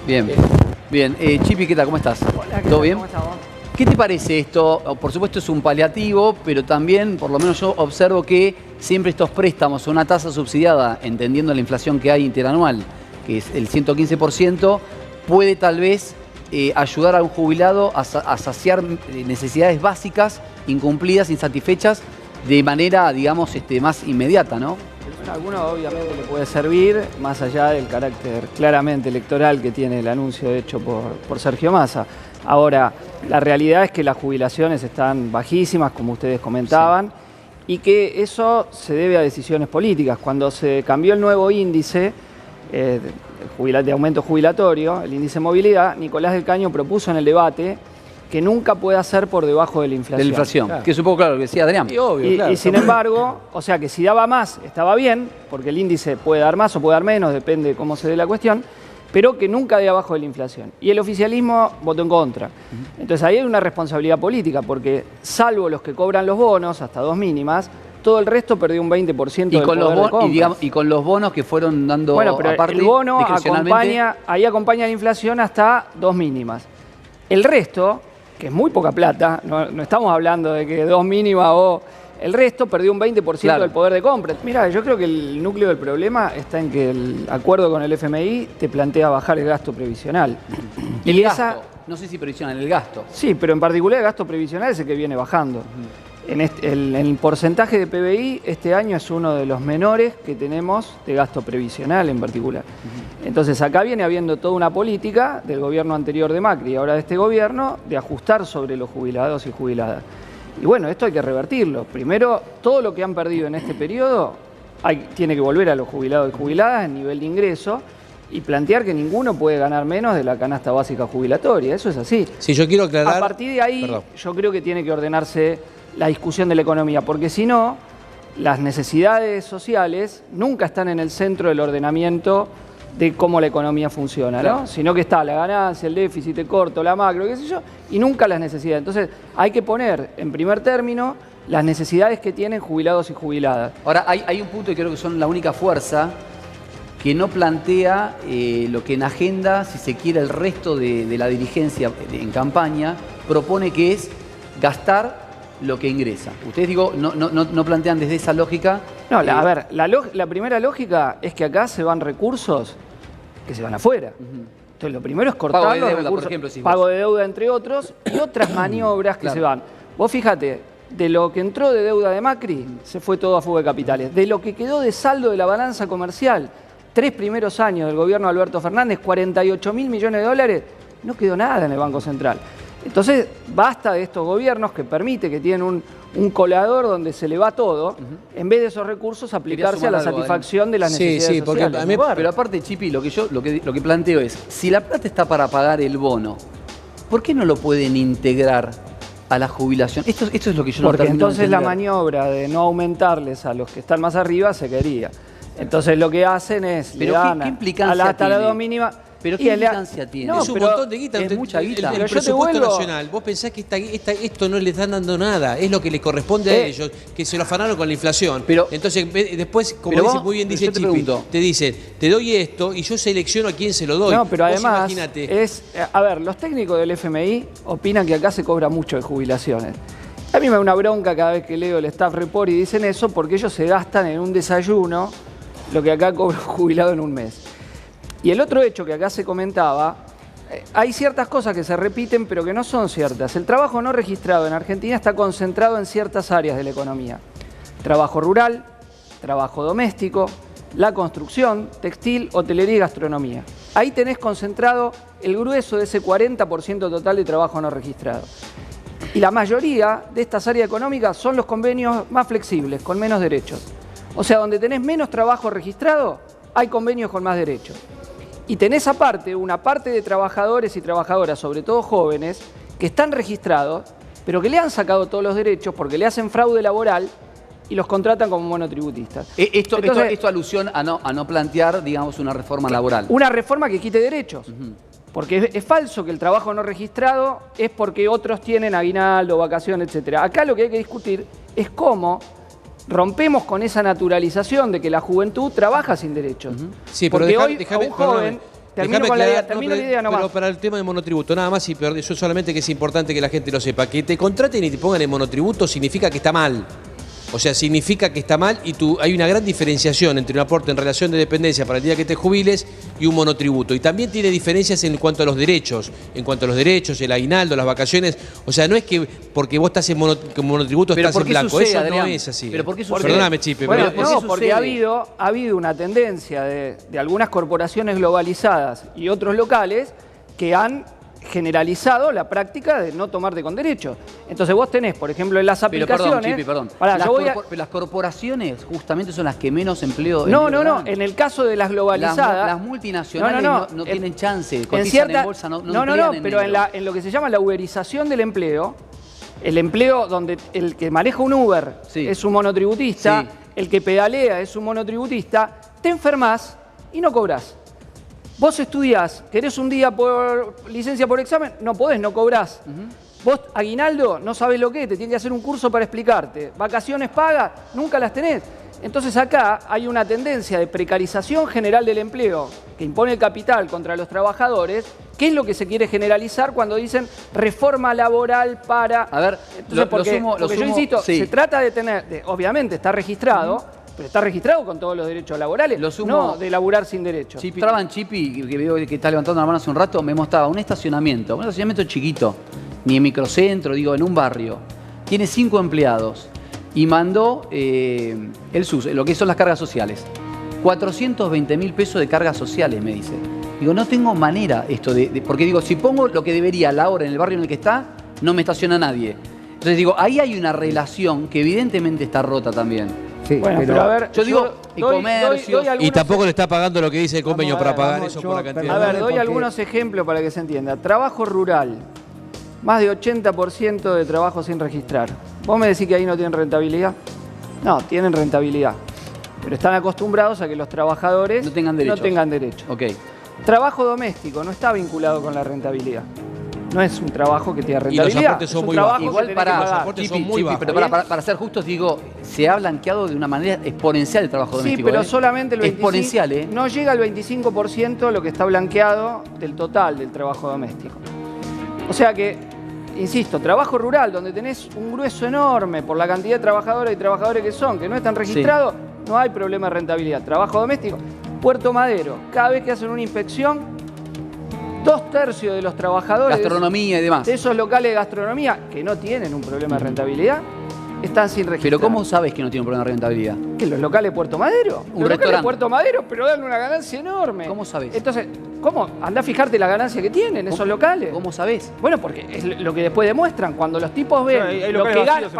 Bien, bien. Chipi, ¿qué tal? ¿Cómo estás? Hola, ¿qué ¿Todo tal? bien? ¿Cómo estamos? ¿Qué te parece esto? Por supuesto es un paliativo, pero también, por lo menos yo observo que siempre estos préstamos a una tasa subsidiada, entendiendo la inflación que hay interanual, que es el 115%, puede tal vez ayudar a un jubilado a saciar necesidades básicas, incumplidas, insatisfechas, de manera, digamos, más inmediata, ¿no? Bueno, a alguno obviamente le puede servir, más allá del carácter claramente electoral que tiene el anuncio hecho por Sergio Massa. Ahora, la realidad es que las jubilaciones están bajísimas, como ustedes comentaban, y que eso se debe a decisiones políticas. Cuando se cambió el nuevo índice de aumento jubilatorio, el índice de movilidad, Nicolás del Caño propuso en el debate que nunca pueda ser por debajo de la inflación. De la inflación, claro. Que es un poco claro lo que decía Adrián. Y obvio, claro. Y sin embargo, o sea que si daba más, estaba bien, porque el índice puede dar más o puede dar menos, depende de cómo se dé la cuestión, pero que nunca dé abajo de la inflación. Y el oficialismo votó en contra. Entonces ahí hay una responsabilidad política, porque salvo los que cobran los bonos, hasta 2 mínimas, todo el resto perdió un 20% del poder de compra. Y con los bonos que fueron dando bueno, pero aparte el bono discrecionalmente... acompaña la inflación hasta 2 mínimas. El resto, que es muy poca plata, no estamos hablando de que 2 mínimas o... El resto perdió un 20% del poder de compra. Mira, yo creo que el núcleo del problema está en que el acuerdo con el FMI te plantea bajar el gasto previsional. El gasto, no sé si previsional, el gasto. Sí, pero en particular el gasto previsional es el que viene bajando. El porcentaje de PBI este año es uno de los menores que tenemos de gasto previsional en particular. Entonces acá viene habiendo toda una política del gobierno anterior de Macri y ahora de este gobierno de ajustar sobre los jubilados y jubiladas. Y bueno, esto hay que revertirlo. Primero, todo lo que han perdido en este periodo tiene que volver a los jubilados y jubiladas en nivel de ingreso y plantear que ninguno puede ganar menos de la canasta básica jubilatoria. Eso es así. Sí, yo quiero aclarar... A partir de ahí, yo creo que tiene que ordenarse la discusión de la economía, porque si no, las necesidades sociales nunca están en el centro del ordenamiento de cómo la economía funciona, ¿no? Claro. Sino que está la ganancia, el déficit, el corto, la macro, qué sé yo, y nunca las necesidades. Entonces hay que poner en primer término las necesidades que tienen jubilados y jubiladas. Ahora, hay un punto que creo que son la única fuerza que no plantea lo que en agenda, si se quiere, el resto de la dirigencia en campaña, propone que es gastar lo que ingresa. Ustedes, digo, no plantean desde esa lógica... No, a ver, la primera lógica es que acá se van recursos que se van afuera. Entonces, lo primero es cortar pago de los deuda, recursos, por ejemplo, si pago de deuda, entre otros, y otras maniobras que se van. Vos fíjate, de lo que entró de deuda de Macri, se fue todo a fuga de capitales. De lo que quedó de saldo de la balanza comercial, 3 primeros años del gobierno de Alberto Fernández, 48.000 millones de dólares, no quedó nada en el Banco Central. Entonces, basta de estos gobiernos que permite que tienen un colador donde se le va todo, en vez de esos recursos aplicarse a la satisfacción de las necesidades sociales. A mí, pero aparte, Chipi, lo que planteo es, si la plata está para pagar el bono, ¿por qué no lo pueden integrar a la jubilación? Esto es lo que yo no termino de entender. Porque entonces la maniobra de no aumentarles a los que están más arriba se quería. Entonces lo que hacen es le dan ¿qué implicancia hasta la 2 mínima... ¿Pero qué implicancia tiene? No, es un montón de guita. Es mucha guita. El presupuesto nacional, vos pensás que esto no le están dando nada, es lo que les corresponde a ellos, que se lo afanaron con la inflación. Entonces, después, como muy bien dice Chipi, te dicen, te doy esto y yo selecciono a quién se lo doy. No, pero además, imagínate. a ver, los técnicos del FMI opinan que acá se cobra mucho de jubilaciones. A mí me da una bronca cada vez que leo el staff report y dicen eso porque ellos se gastan en un desayuno lo que acá cobra un jubilado en un mes. Y el otro hecho que acá se comentaba, hay ciertas cosas que se repiten pero que no son ciertas. El trabajo no registrado en Argentina está concentrado en ciertas áreas de la economía. Trabajo rural, trabajo doméstico, la construcción, textil, hotelería y gastronomía. Ahí tenés concentrado el grueso de ese 40% total de trabajo no registrado. Y la mayoría de estas áreas económicas son los convenios más flexibles, con menos derechos. O sea, donde tenés menos trabajo registrado, hay convenios con más derechos. Y tenés aparte una parte de trabajadores y trabajadoras, sobre todo jóvenes, que están registrados, pero que le han sacado todos los derechos porque le hacen fraude laboral y los contratan como monotributistas. Esto alusión a no plantear, digamos, una reforma laboral. Una reforma que quite derechos. Porque es falso que el trabajo no registrado es porque otros tienen aguinaldo, vacaciones, etc. Acá lo que hay que discutir es cómo rompemos con esa naturalización de que la juventud trabaja sin derechos. Sí, porque pero hoy a un joven termino con la idea, termino la idea nomás. Pero para el tema de monotributo, nada más, y eso solamente que es importante que la gente lo sepa. Que te contraten y te pongan en monotributo significa que está mal. O sea, significa que está mal y hay una gran diferenciación entre un aporte en relación de dependencia para el día que te jubiles y un monotributo. Y también tiene diferencias en cuanto a los derechos. En cuanto a los derechos, el aguinaldo, las vacaciones. O sea, no es que porque vos estás en monotributo estás en blanco. Sucede, eso Adrián? No es así. ¿Pero por qué sucede? Perdóname, Chipe. Bueno, pero no, porque ha habido una tendencia de algunas corporaciones globalizadas y otros locales que han generalizado la práctica de no tomarte con derecho. Entonces vos tenés, por ejemplo, en las aplicaciones... Perdón. Pará, las corporaciones justamente son las que menos empleo... No. En el caso de las globalizadas... Las multinacionales no tienen chance. Cotizan en bolsa, pero en lo que se llama la uberización del empleo, el empleo donde el que maneja un Uber es un monotributista, el que pedalea es un monotributista, te enfermas y no cobrás. Vos estudiás, querés un día por licencia por examen, no podés, no cobrás. Vos, aguinaldo, no sabés lo que es, te tienen que hacer un curso para explicarte. Vacaciones pagas, nunca las tenés. Entonces acá hay una tendencia de precarización general del empleo que impone el capital contra los trabajadores, que es lo que se quiere generalizar cuando dicen reforma laboral para... A ver, entonces, porque yo insisto, se trata de tener, obviamente está registrado, pero está registrado con todos los derechos laborales, no de laburar sin derechos. Mostraban Chipi, que veo que está levantando la mano hace un rato, me mostraba un estacionamiento chiquito, ni en microcentro, digo, en un barrio. Tiene 5 empleados y mandó el SUS, lo que son las cargas sociales. 420.000 pesos de cargas sociales, me dice. Digo, no tengo manera esto porque digo, si pongo lo que debería a la hora en el barrio en el que está, no me estaciona nadie. Entonces digo, ahí hay una relación que evidentemente está rota también. Sí, bueno, pero a ver, yo digo, y comercio. Y tampoco le está pagando lo que dice el convenio para pagar eso por la cantidad. A ver, doy algunos ejemplos para que se entienda. Trabajo rural, más de 80% de trabajo sin registrar. ¿Vos me decís que ahí no tienen rentabilidad? No, tienen rentabilidad. Pero están acostumbrados a que los trabajadores no tengan derecho. Okay. Trabajo doméstico no está vinculado con la rentabilidad. No es un trabajo que te da rentabilidad. Y los aportes son muy bajos. Igual los aportes son muy bajos. Pero para ser justos, digo, se ha blanqueado de una manera exponencial el trabajo doméstico. Sí, pero solamente el 25%. Exponencial, No llega al 25% lo que está blanqueado del total del trabajo doméstico. O sea que, insisto, trabajo rural, donde tenés un grueso enorme por la cantidad de trabajadoras y trabajadores que no están registrados, no hay problema de rentabilidad. Trabajo doméstico, Puerto Madero, cada vez que hacen una inspección, 2/3 de los trabajadores gastronomía y demás. De esos locales de gastronomía que no tienen un problema de rentabilidad están sin registrar. Pero ¿cómo sabes que no tiene un problema de rentabilidad? ¿Que los locales de Puerto Madero? Un restaurante de Puerto Madero, pero dan una ganancia enorme. ¿Cómo sabes? Entonces, ¿cómo? Andá a fijarte la ganancia que tienen esos locales. ¿Cómo sabes? Bueno, porque es lo que después demuestran. Cuando los tipos ven lo que ganan,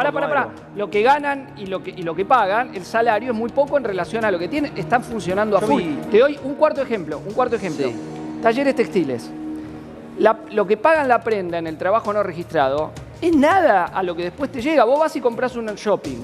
lo que ganan y lo que pagan, el salario es muy poco en relación a lo que tienen. Están funcionando a full. Te doy un cuarto ejemplo. Sí. Talleres textiles. Lo que pagan la prenda en el trabajo no registrado es nada a lo que después te llega. Vos vas y compras un shopping,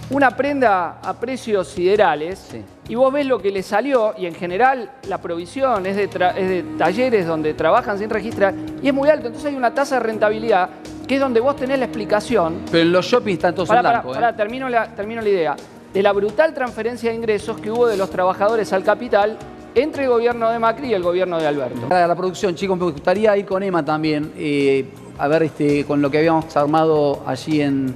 una prenda a precios siderales, y vos ves lo que le salió, y en general la provisión es de talleres donde trabajan sin registrar, y es muy alto. Entonces hay una tasa de rentabilidad que es donde vos tenés la explicación. Pero en los shoppings están todos en blanco. Termino la idea. De la brutal transferencia de ingresos que hubo de los trabajadores al capital entre el gobierno de Macri y el gobierno de Alberto. Para la producción, chicos, me gustaría ir con Emma también, a ver con lo que habíamos armado allí en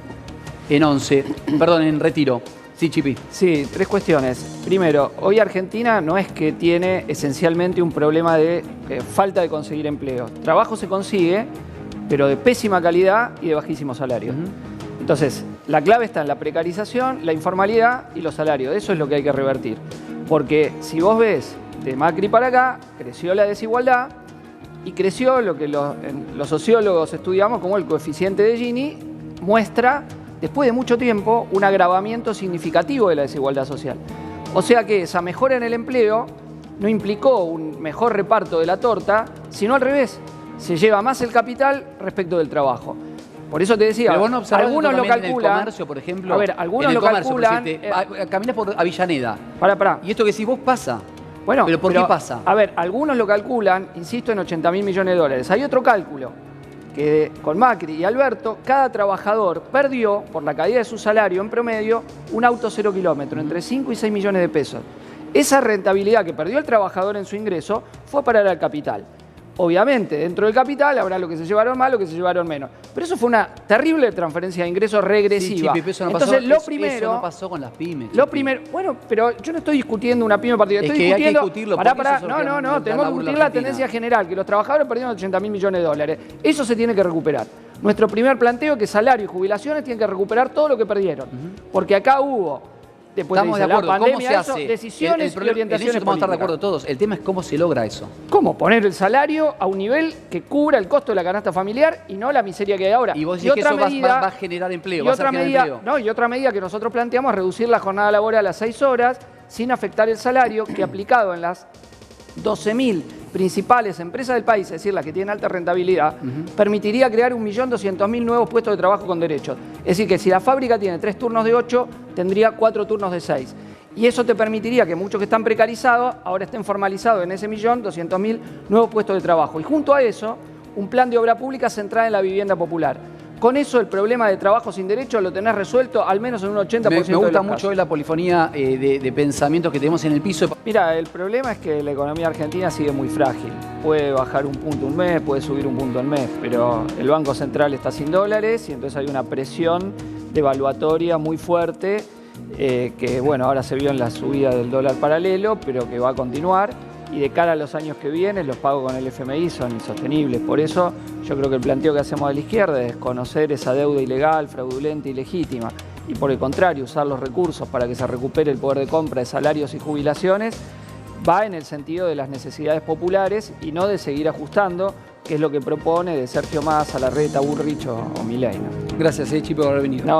Retiro. Sí, Chipi. Sí, 3 cuestiones. Primero, hoy Argentina no es que tiene esencialmente un problema de falta de conseguir empleo. Trabajo se consigue, pero de pésima calidad y de bajísimos salarios. Entonces, la clave está en la precarización, la informalidad y los salarios. Eso es lo que hay que revertir. Porque si vos ves de Macri para acá, creció la desigualdad y creció lo que los sociólogos estudiamos como el coeficiente de Gini, muestra, después de mucho tiempo, un agravamiento significativo de la desigualdad social. O sea que esa mejora en el empleo no implicó un mejor reparto de la torta, sino al revés, se lleva más el capital respecto del trabajo. Por eso te decía, algunos lo calculan. En el comercio, por ejemplo. A ver, algunos lo calculan. Caminas por Avellaneda. Pará. Y esto que decís vos pasa. Bueno, ¿Pero por qué pasa? A ver, algunos lo calculan, insisto, en 80.000 millones de dólares. Hay otro cálculo, que con Macri y Alberto, cada trabajador perdió, por la caída de su salario en promedio, un auto 0 kilómetro, entre 5 y 6 millones de pesos. Esa rentabilidad que perdió el trabajador en su ingreso fue a parar al capital. Obviamente, dentro del capital habrá lo que se llevaron más, lo que se llevaron menos. Pero eso fue una terrible transferencia de ingresos regresiva. Sí, Chipi, eso no Entonces, pasó, eso no pasó con las pymes. Lo primero, bueno, pero yo no estoy discutiendo una pyme particular. Estoy discutiendo, hay que discutirlo. No, tenemos que discutir la tendencia general, que los trabajadores perdieron 80.000 millones de dólares. Eso se tiene que recuperar. Nuestro primer planteo es que salario y jubilaciones tienen que recuperar todo lo que perdieron. Porque acá hubo... Después estamos de acuerdo. La pandemia, ¿Cómo se hace? Decisiones y orientaciones políticas. Vamos a estar de acuerdo todos. El tema es cómo se logra eso. ¿Cómo? Poner el salario a un nivel que cubra el costo de la canasta familiar y no la miseria que hay ahora. Y vos decís que eso va a generar empleo, y otra medida que nosotros planteamos es reducir la jornada laboral a 6 horas sin afectar el salario, que aplicado en las 12.000 principales empresas del país, es decir, las que tienen alta rentabilidad, permitiría crear 1.200.000 nuevos puestos de trabajo con derechos. Es decir, que si la fábrica tiene 3 turnos de 8, tendría 4 turnos de 6. Y eso te permitiría que muchos que están precarizados ahora estén formalizados en ese 1.200.000 nuevos puestos de trabajo. Y junto a eso, un plan de obra pública centrada en la vivienda popular. Con eso el problema de trabajo sin derecho lo tenés resuelto al menos en un 80% de los casos. Me gusta mucho hoy la polifonía de pensamientos que tenemos en el piso. Mira, el problema es que la economía argentina sigue muy frágil. Puede bajar un punto un mes, puede subir un punto al mes, pero el Banco Central está sin dólares y entonces hay una presión devaluatoria muy fuerte que, bueno, ahora se vio en la subida del dólar paralelo, pero que va a continuar. Y de cara a los años que vienen, los pagos con el FMI son insostenibles. Por eso yo creo que el planteo que hacemos de la izquierda es conocer esa deuda ilegal, fraudulenta y ilegítima. Y por el contrario, usar los recursos para que se recupere el poder de compra de salarios y jubilaciones, va en el sentido de las necesidades populares y no de seguir ajustando, que es lo que propone de Sergio Massa, Larreta, Bullrich o Milei, ¿no? Gracias, Chipi, por haber venido. No,